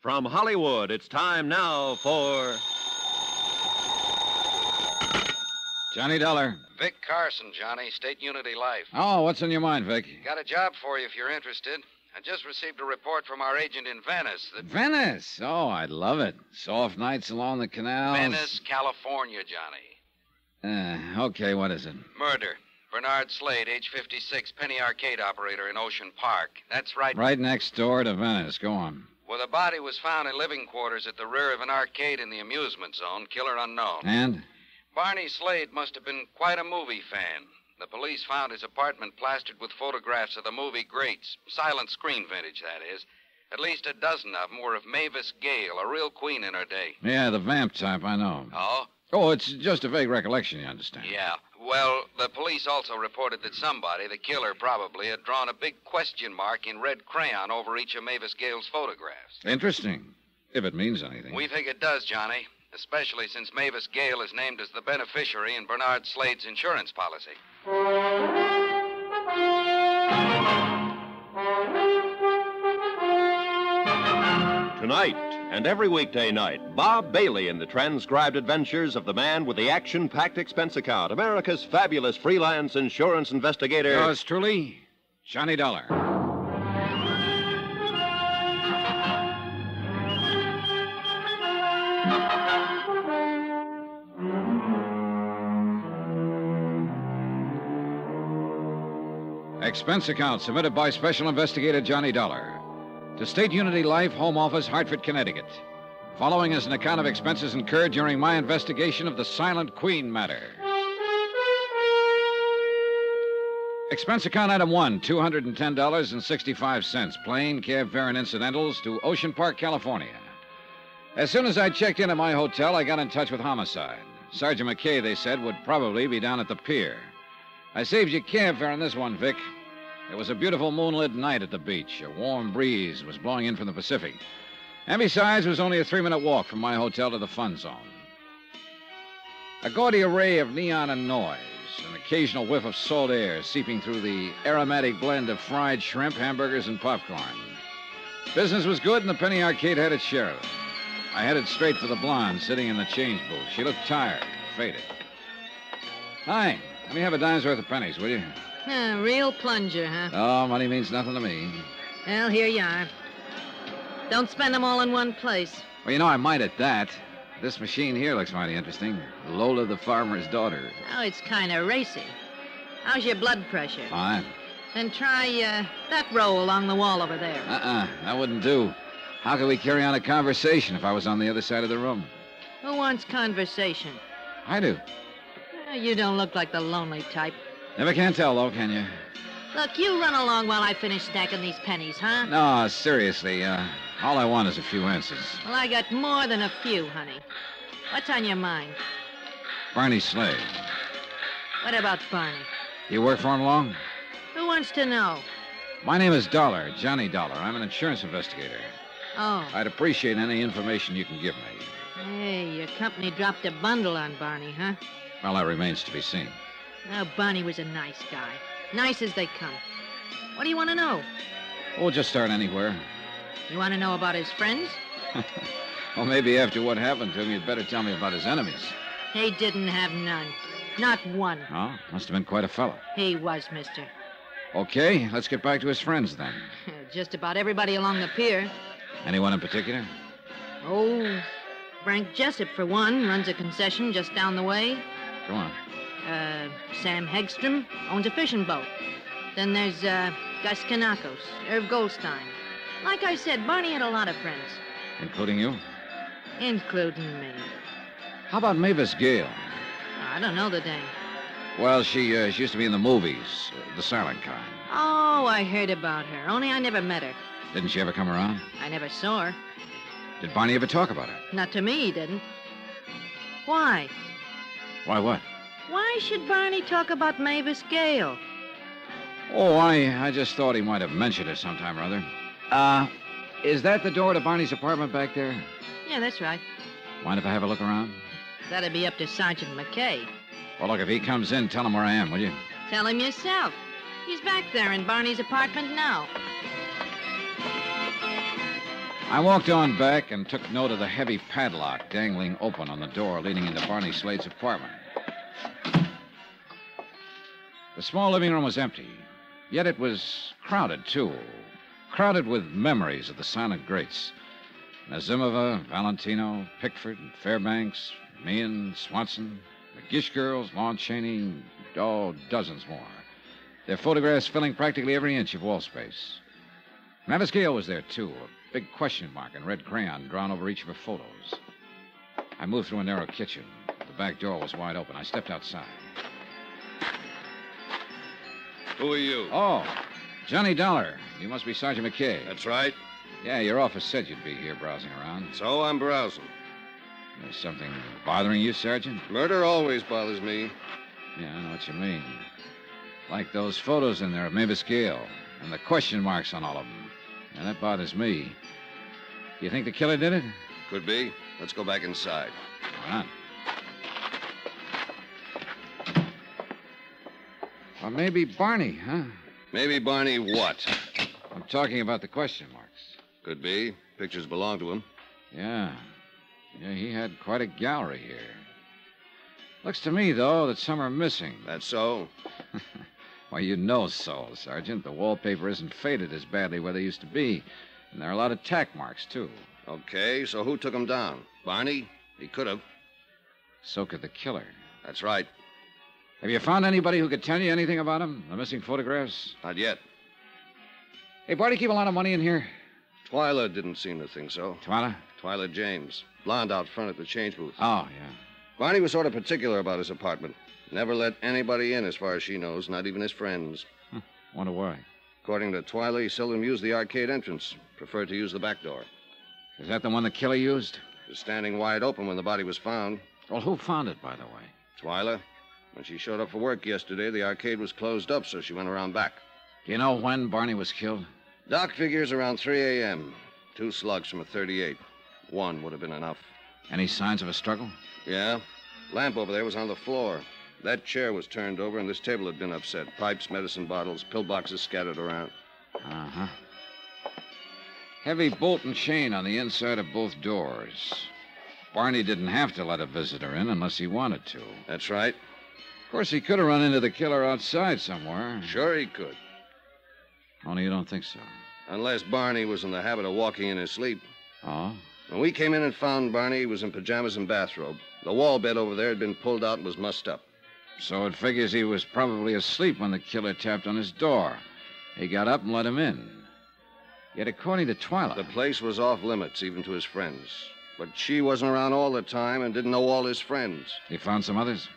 From Hollywood, it's time now for... Johnny Dollar. Vic Carson, Johnny, State Unity Life. Oh, what's on your mind, Vic? Got a job for you if you're interested. I just received a report from our agent in Venice that... Venice? Oh, I'd love it. Soft nights along the canals. Venice, California, Johnny. Okay, what is it? Murder. Bernard Slade, age 56, penny arcade operator in Ocean Park. That's right. Right next door to Venice. Go on. Well, the body was found in living quarters at the rear of an arcade in the amusement zone. Killer unknown. And? Barney Slade must have been quite a movie fan. The police found his apartment plastered with photographs of the movie greats. Silent screen vintage, that is. At least a dozen of them were of Mavis Gale, a real queen in her day. Yeah, the vamp type, I know. Oh? Oh, it's just a vague recollection, you understand. Yeah. Well, the police also reported that somebody, the killer probably, had drawn a big question mark in red crayon over each of Mavis Gale's photographs. Interesting. If it means anything. We think it does, Johnny. Especially since Mavis Gale is named as the beneficiary in Bernard Slade's insurance policy. Tonight and every weekday night, Bob Bailey in the transcribed adventures of the man with the action-packed expense account, America's fabulous freelance insurance investigator. Yours truly, Johnny Dollar. Expense account submitted by Special Investigator Johnny Dollar to State Unity Life, Home Office, Hartford, Connecticut. Following is an account of expenses incurred during my investigation of the Silent Queen matter. Expense account item 1, $210.65, plane, cab fare, and incidentals to Ocean Park, California. As soon as I checked in at my hotel, I got in touch with Homicide. Sergeant McKay, they said, would probably be down at the pier. I saved you cab fare on this one, Vic. It was a beautiful moonlit night at the beach. A warm breeze was blowing in from the Pacific. And besides, it was only a 3-minute walk from my hotel to the fun zone. A gaudy array of neon and noise, an occasional whiff of salt air seeping through the aromatic blend of fried shrimp, hamburgers, and popcorn. Business was good, and the penny arcade had its share of it. I headed straight for the blonde sitting in the change booth. She looked tired, faded. Hi. Let me have a dime's worth of pennies, will you? Real plunger, huh? Oh, money means nothing to me. Well, here you are. Don't spend them all in one place. Well, you know, I might at that. This machine here looks mighty interesting. Lola the farmer's daughter. Oh, it's kind of racy. How's your blood pressure? Fine. Then try that row along the wall over there. That wouldn't do. How could we carry on a conversation if I was on the other side of the room? Who wants conversation? I do. You don't look like the lonely type. Never can tell, though, can you? Look, you run along while I finish stacking these pennies, huh? No, seriously. All I want is a few answers. Well, I got more than a few, honey. What's on your mind? Barney Slade. What about Barney? You work for him long? Who wants to know? My name is Dollar, Johnny Dollar. I'm an insurance investigator. Oh. I'd appreciate any information you can give me. Hey, your company dropped a bundle on Barney, huh? Well, that remains to be seen. Oh, Barney was a nice guy. Nice as they come. What do you want to know? We'll just start anywhere. You want to know about his friends? Well, maybe after what happened to him, you'd better tell me about his enemies. He didn't have none. Not one. Oh, must have been quite a fellow. He was, mister. Okay, let's get back to his friends then. Just about everybody along the pier. Anyone in particular? Oh, Frank Jessup, for one, runs a concession just down the way. Go on. Sam Hegstrom owns a fishing boat. Then there's Gus Kanakos, Irv Goldstein. Like I said, Barney had a lot of friends. Including you? Including me. How about Mavis Gale? I don't know the dame. Well, she used to be in the movies, the silent kind. Oh, I heard about her, only I never met her. Didn't she ever come around? I never saw her. Did Barney ever talk about her? Not to me, he didn't. Why? Why what? Why should Barney talk about Mavis Gale? Oh, I just thought he might have mentioned it sometime or other. Is that the door to Barney's apartment back there? Yeah, that's right. Mind if I have a look around? That'd be up to Sergeant McKay. Well, look, if he comes in, tell him where I am, will you? Tell him yourself. He's back there in Barney's apartment now. I walked on back and took note of the heavy padlock dangling open on the door leading into Barney Slade's apartment. The small living room was empty, yet it was crowded, too. Crowded with memories of the silent greats. Nazimova, Valentino, Pickford, Fairbanks, Meehan, Swanson, the Gish girls, Lon Chaney, dozens more. Their photographs filling practically every inch of wall space. Mavis Gale was there, too, a big question mark in red crayon drawn over each of her photos. I moved through a narrow kitchen. The back door was wide open. I stepped outside. Who are you? Oh, Johnny Dollar. You must be Sergeant McKay. That's right. Yeah, your office said you'd be here browsing around. So I'm browsing. There's something bothering you, Sergeant? Murder always bothers me. Yeah, I know what you mean. Like those photos in there of Mavis Gale and the question marks on all of them. Yeah, that bothers me. You think the killer did it? Could be. Let's go back inside. Why not? Or maybe Barney, huh? Maybe Barney what? I'm talking about the question marks. Could be. Pictures belong to him. Yeah. Yeah, he had quite a gallery here. Looks to me, though, that some are missing. That's so? Well, you know so, Sergeant. The wallpaper isn't faded as badly where they used to be. And there are a lot of tack marks, too. Okay, so who took him down? Barney? He could have. So could the killer. That's right. Have you found anybody who could tell you anything about him? The missing photographs? Not yet. Hey, Barney, keep a lot of money in here? Twyla didn't seem to think so. Twyla? Twyla James. Blonde out front at the change booth. Oh, yeah. Barney was sort of particular about his apartment. Never let anybody in as far as she knows, not even his friends. Wonder why. According to Twyla, he seldom used the arcade entrance. Preferred to use the back door. Is that the one the killer used? It was standing wide open when the body was found. Well, who found it, by the way? Twyla. When she showed up for work yesterday, the arcade was closed up, so she went around back. Do you know when Barney was killed? Doc figures around 3 a.m. 2 slugs from a .38. One would have been enough. Any signs of a struggle? Yeah. Lamp over there was on the floor. That chair was turned over, and this table had been upset. Pipes, medicine bottles, pillboxes scattered around. Uh-huh. Heavy bolt and chain on the inside of both doors. Barney didn't have to let a visitor in unless he wanted to. That's right. Of course, he could have run into the killer outside somewhere. Sure he could. Only you don't think so. Unless Barney was in the habit of walking in his sleep. Oh? When we came in and found Barney, he was in pajamas and bathrobe. The wall bed over there had been pulled out and was mussed up. So it figures he was probably asleep when the killer tapped on his door. He got up and let him in. Yet according to Twyla... The place was off limits, even to his friends. But she wasn't around all the time and didn't know all his friends. He found some others?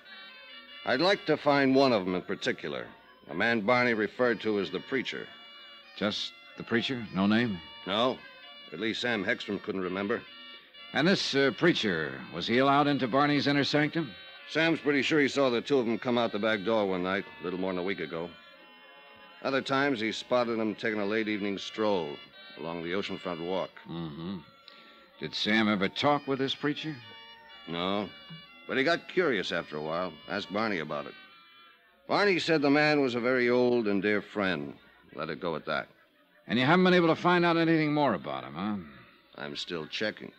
I'd like to find one of them in particular. A man Barney referred to as the preacher. Just the preacher? No name? No. At least Sam Hegstrom couldn't remember. And this preacher, was he allowed into Barney's inner sanctum? Sam's pretty sure he saw the two of them come out the back door one night, a little more than a week ago. Other times, he spotted them taking a late evening stroll along the oceanfront walk. Mm-hmm. Did Sam ever talk with this preacher? No, but he got curious after a while, asked Barney about it. Barney said the man was a very old and dear friend. Let it go at that. And you haven't been able to find out anything more about him, huh? I'm still checking.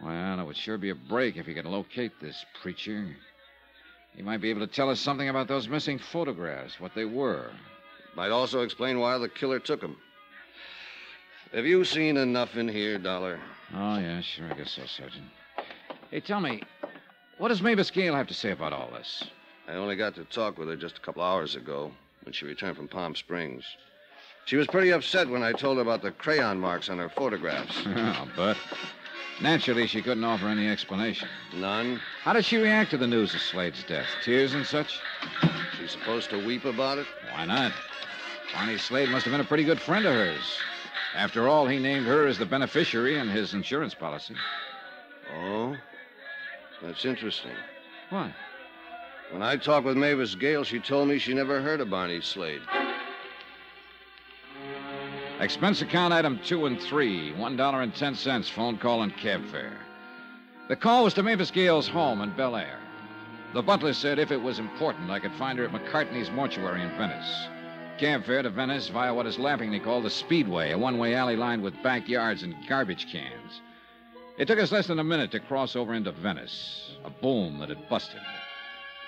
Well, it would sure be a break if you could locate this preacher. He might be able to tell us something about those missing photographs, what they were. Might also explain why the killer took them. Have you seen enough in here, Dollar? Oh, yeah, sure, I guess so, Sergeant. Hey, tell me, what does Mavis Gale have to say about all this? I only got to talk with her just a couple hours ago when she returned from Palm Springs. She was pretty upset when I told her about the crayon marks on her photographs. But naturally, she couldn't offer any explanation. None? How did she react to the news of Slade's death? Tears and such? She's supposed to weep about it? Why not? Barney Slade must have been a pretty good friend of hers. After all, he named her as the beneficiary in his insurance policy. Oh? That's interesting. What? When I talked with Mavis Gale, she told me she never heard of Barney Slade. Expense account item 2 and 3, $1.10, phone call and cab fare. The call was to Mavis Gale's home in Bel Air. The butler said if it was important, I could find her at McCartney's mortuary in Venice. cab fare to Venice via what is laughingly called the Speedway, a one-way alley lined with backyards and garbage cans. It took us less than a minute to cross over into Venice, a boom that had busted.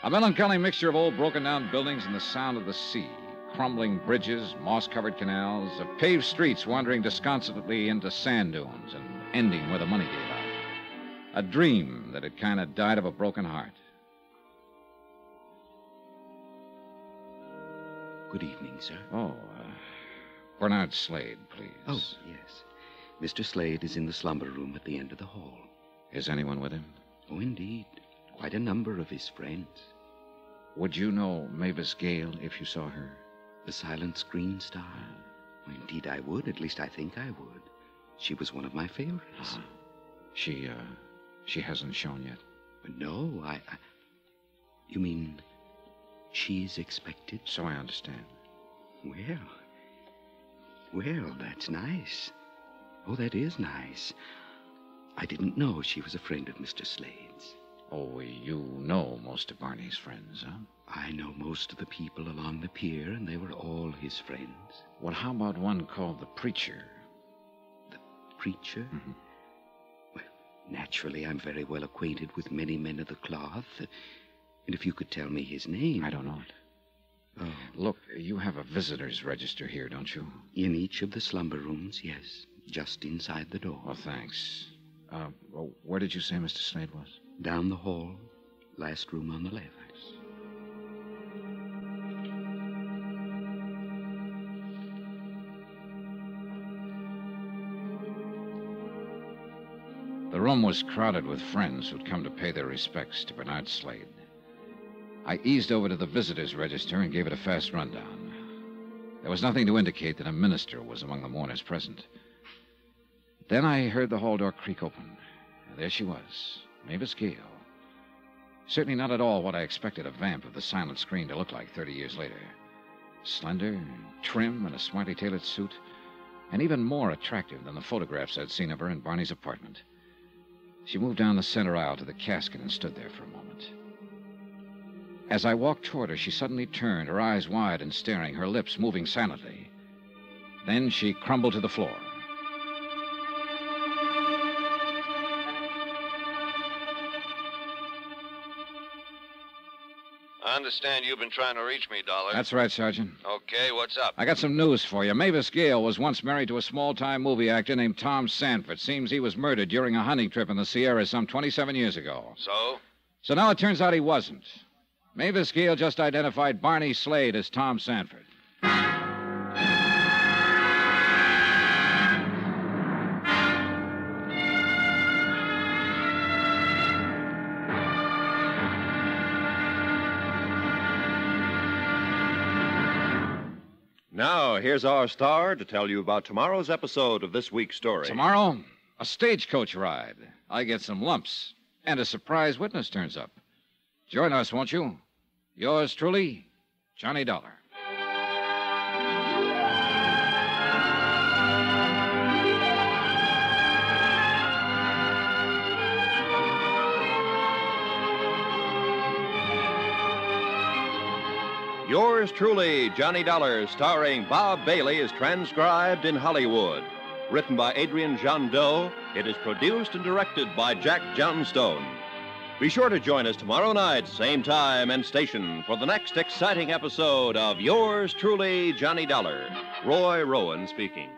A melancholy mixture of old broken-down buildings and the sound of the sea, crumbling bridges, moss-covered canals, of paved streets wandering disconsolately into sand dunes and ending where the money gave out. A dream that had kind of died of a broken heart. Good evening, sir. Oh, Bernard Slade, please. Oh, yes. Mr. Slade is in the slumber room at the end of the hall. Is anyone with him? Oh, indeed. Quite a number of his friends. Would you know Mavis Gale if you saw her? The silent screen star? Well, indeed I would. At least I think I would. She was one of my favorites. She hasn't shown yet? No, You mean she's expected? So I understand. Well, that's nice. Oh, that is nice. I didn't know she was a friend of Mr. Slade's. Oh, you know most of Barney's friends, huh? I know most of the people along the pier, and they were all his friends. Well, how about one called the Preacher? The Preacher? Mm-hmm. Well, naturally, I'm very well acquainted with many men of the cloth. And if you could tell me his name... I don't know it. Oh. Look, you have a visitor's register here, don't you? In each of the slumber rooms, yes. Just inside the door. Oh, thanks. Where did you say Mr. Slade was? Down the hall. Last room on the left. The room was crowded with friends who'd come to pay their respects to Bernard Slade. I eased over to the visitor's register and gave it a fast rundown. There was nothing to indicate that a minister was among the mourners present. Then I heard the hall door creak open. And there she was, Mavis Gale. Certainly not at all what I expected a vamp of the silent screen to look like 30 years later. Slender, trim, in a smartly tailored suit, and even more attractive than the photographs I'd seen of her in Barney's apartment. She moved down the center aisle to the casket and stood there for a moment. As I walked toward her, she suddenly turned, her eyes wide and staring, her lips moving silently. Then she crumbled to the floor. I understand you've been trying to reach me, Dollar. That's right, Sergeant. Okay, what's up? I got some news for you. Mavis Gale was once married to a small-time movie actor named Tom Sanford. Seems he was murdered during a hunting trip in the Sierras some 27 years ago. So? So now it turns out he wasn't. Mavis Gale just identified Barney Slade as Tom Sanford. Now, here's our star to tell you about tomorrow's episode of this week's story. Tomorrow, a stagecoach ride. I get some lumps, and a surprise witness turns up. Join us, won't you? Yours truly, Johnny Dollar. Yours truly, Johnny Dollar, starring Bob Bailey, is transcribed in Hollywood. Written by Adrian Jondeau, it is produced and directed by Jack Johnstone. Be sure to join us tomorrow night, same time and station, for the next exciting episode of Yours truly, Johnny Dollar. Roy Rowan speaking.